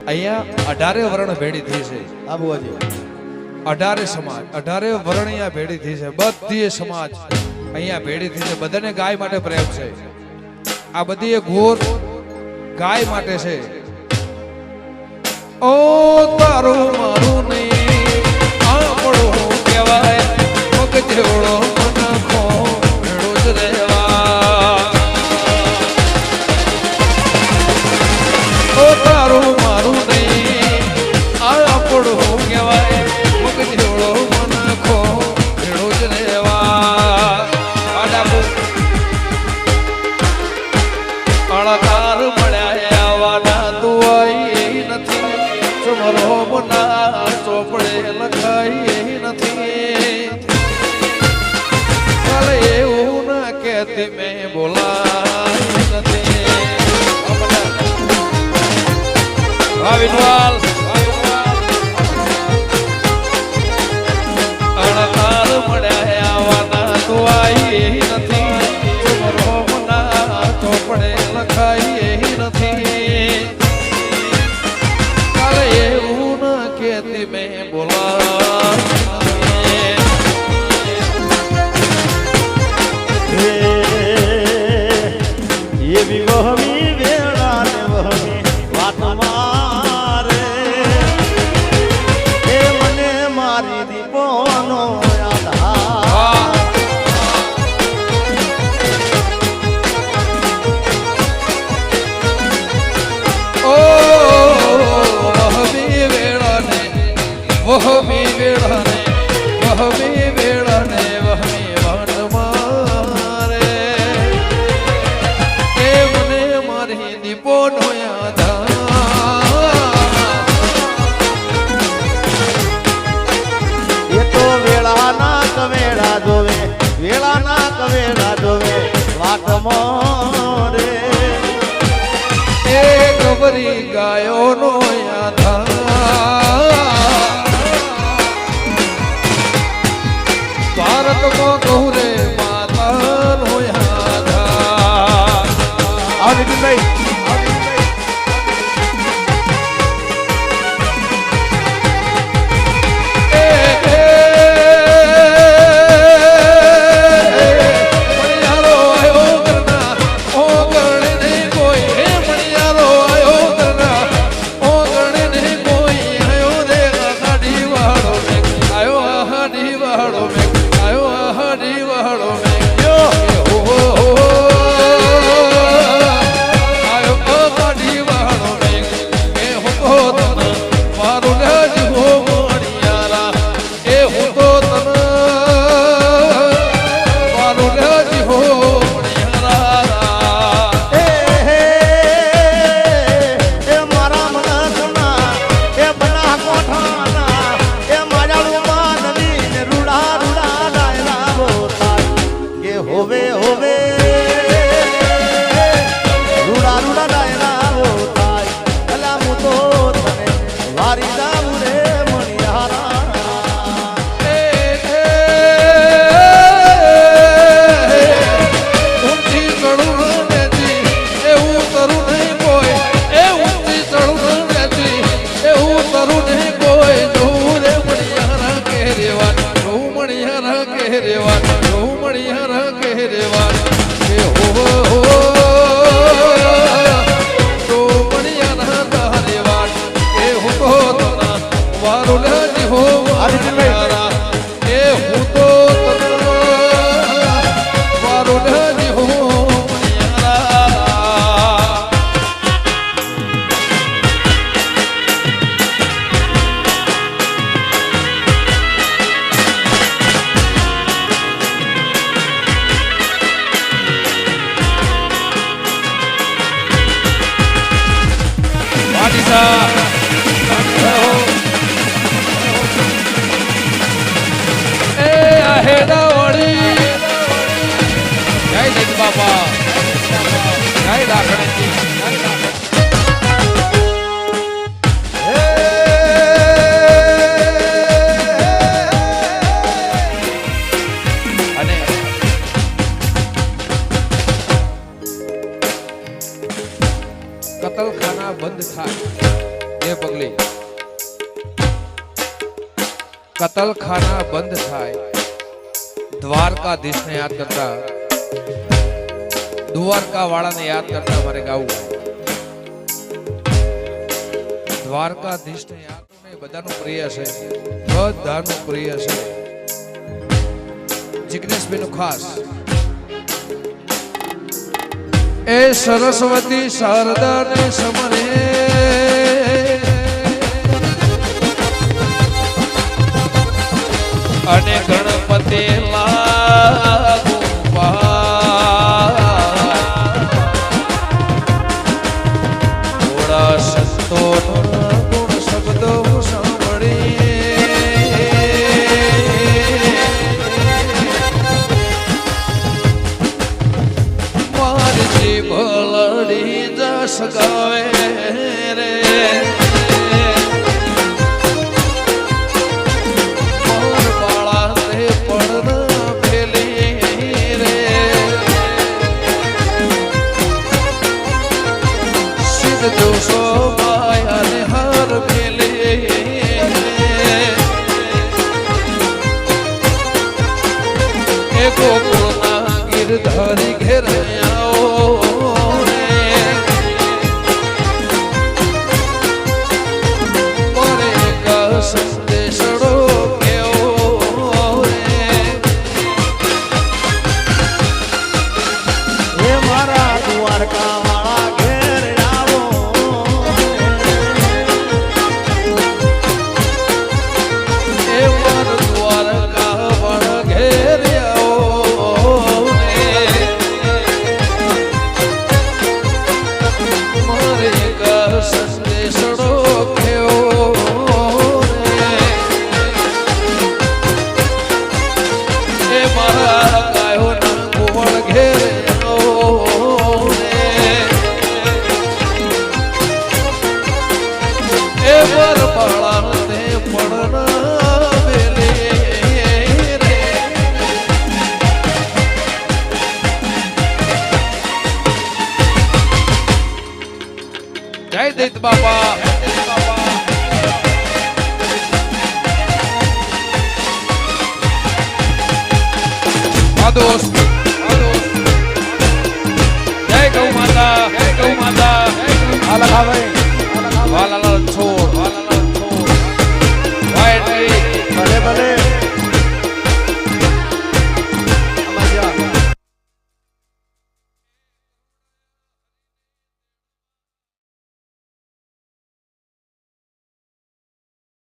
અહીંયા 18 વર્ણ ભેડી થઈ છે આબુજી 18 સમાજ 18 વર્ણ અહીંયા ભેડી થઈ છે બધી સમાજ અહીંયા ભેડી થઈ છે બધાને ગાય માટે પ્રેમ છે આ બધી એક ઘોર ગાય માટે છે ઓ તારું મારું નહીં આપણું કહેવાય પગ જેવડો મનખો ભેડો જ રહેવા ઓ તારું મારું નહીં આપણું કહેવાય પગ જેવડો મનખો ભેડો જ રહેવા અળકાર મળ્યા આવાના તુઆઈ નથી સમરો બના ચોપડે લખાઈ નથી કાલે એવું ના કહેતી મેં બોલાઈ નથી ભાવિનવાલ અળકાર મળ્યા આવાના તુઆઈ નથી સમરો બના ચોપડે લખાઈ નથી કાલે એવું ના કહેતી મેં એવી વહમી વેળા ને વહમી વાત મારે એ મને મારી દીપોનો આધાર ઓ વહમી વેળાને વહમી વેળાને વહમી વેળાને વહમી વાટ મારે એ મને મારી દીપોનો એ તો વેળાના કવેળા જોવે વેળાના કવેળા જોવે વાત મોરે એ ગબરી ગાયોનો ભારતમાં ગૌરે માતાનો આવ નીતિનભાઈ બાપા જય લાખણી અને કતલખાના બંધ થાય એ પગલી કતલખાના બંધ થાય દ્વારકાધીશને યાદ કરતા દ્વારકા વાળાને યાદ કરતા મારે ગાવું દ્વારકાધીશને યાદ બધાનું પ્રિય છે બધાનું પ્રિય છે જિગ્નેશભાઈ નું ખાસ એ સરસ્વતી શારદા ને સમરે અને ગણપતિ લાગુ થોડા સંતો ગુણ શબ્દો સાંભળી મારી જીભ લડી જસ ગાવે રે જોશો માયાને હાર મેલે એ ગોકુળના ગિરધારી ઘેર આવો મારે એક સંદેશડો કેવો હે મારા દ્વારકા વાળા ઘેર આવો એ માર દ્વારકા વાળા ઘેર આવો મારે એક સંદેશડો કેવો એ મારા ગાયો ના ગોળ ઘેર એ પર પાળા તે પડના વેલે રે જય દૈત બાપા દોસ્ત જય ગૌ માતા હાલા ભાઈ વાલા છોડ